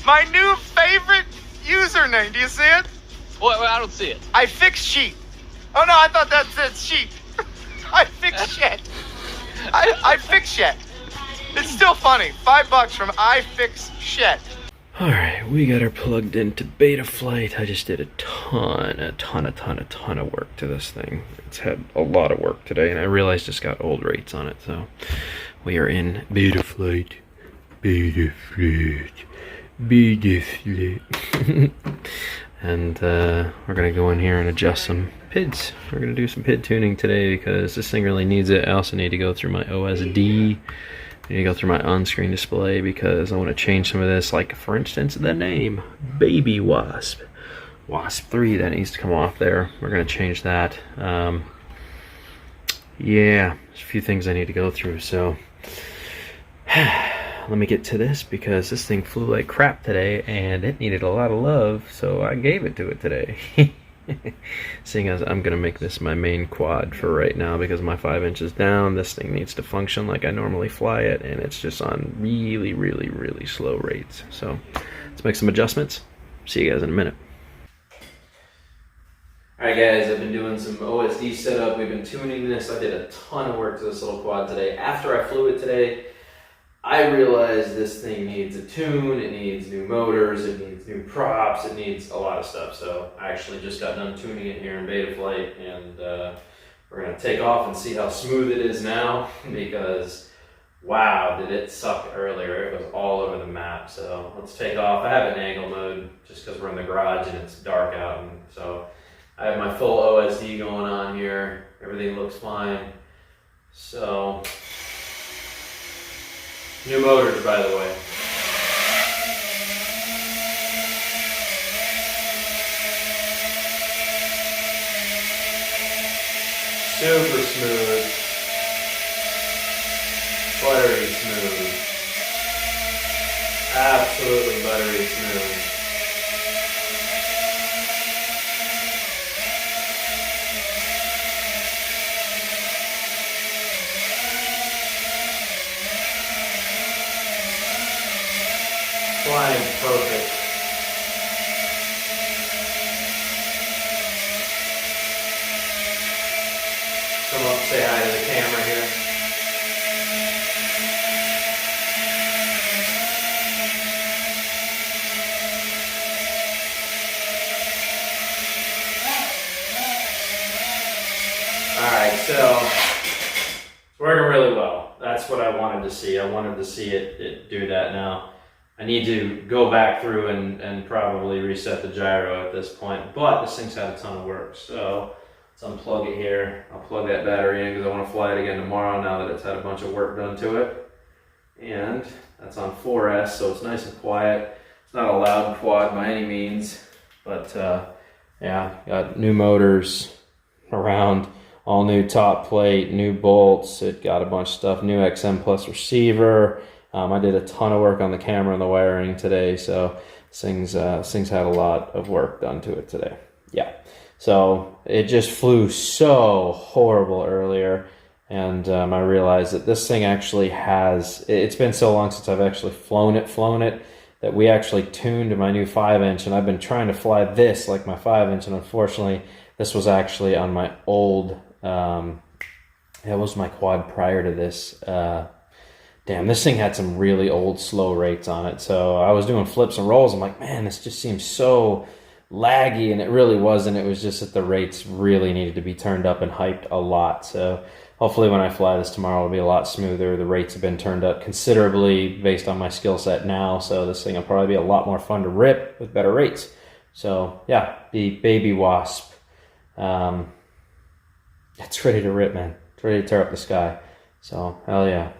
My new favorite username. Do you see it? Well, I don't see it. I fix sheet. Oh no, I thought that said sheet. I fix shit. I fix shit. It's still funny. $5 from I fix shit. Alright, we got her plugged into Betaflight. I just did a ton of work to this thing. It's had a lot of work today, and I realized it's got old rates on it, so we are in Betaflight. And we're gonna go in here and adjust some PIDs. We're gonna do some PID tuning today because this thing really needs it. I also need to go through my OSD. I need to go through my on-screen display because I want to change some of this, like for instance the name Baby Wasp. Wasp 3, that needs to come off there. We're going to change that. Yeah, there's a few things I need to go through, so let me get to this because this thing flew like crap today and it needed a lot of love, so I gave it to it today. Seeing as I'm gonna make this my main quad for right now because my 5 inches down, this thing needs to function like I normally fly it, and it's just on really slow rates. So let's make some adjustments. See you guys in a minute. Alright guys, I've been doing some OSD setup. We've been tuning this. I did a ton of work to this little quad today. After I flew it today, I realized this thing needs a tune, it needs new motors, it needs new props, it needs a lot of stuff. So I actually just got done tuning it here in Betaflight, and we're going to take off and see how smooth it is now because wow, did it suck earlier. It was all over the map. So let's take off. I have an angle mode just because we're in the garage and it's dark out, and so I have my full OSD going on here. Everything looks fine. So new motors, by the way. Super smooth. Buttery smooth. Absolutely buttery smooth. Flying perfect. Come up, say hi to the camera here. Alright, so it's working really well. That's what I wanted to see. I wanted to see it do that now. I need to go back through and probably reset the gyro at this point, but this thing's had a ton of work, so let's unplug it here. I'll plug that battery in because I want to fly it again tomorrow now that it's had a bunch of work done to it. And that's on 4S, so it's nice and quiet. It's not a loud quad by any means, but yeah, got new motors around, all new top plate, new bolts. It got a bunch of stuff, new XM Plus receiver. I did a ton of work on the camera and the wiring today, so things had a lot of work done to it today. Yeah, so it just flew so horrible earlier, and I realized that this thing actually has, it's been so long since I've actually flown it, that we actually tuned my new 5-inch, and I've been trying to fly this like my 5-inch, and unfortunately this was actually on my old, it was my quad prior to this. Damn, this thing had some really old slow rates on it. So I was doing flips and rolls. I'm like, man, this just seems so laggy, and it really wasn't. It was just that the rates really needed to be turned up and hyped a lot. So hopefully when I fly this tomorrow, it'll be a lot smoother. The rates have been turned up considerably based on my skill set now. So this thing will probably be a lot more fun to rip with better rates. So yeah, the Baby Wasp. It's ready to rip, man. It's ready to tear up the sky. So hell yeah.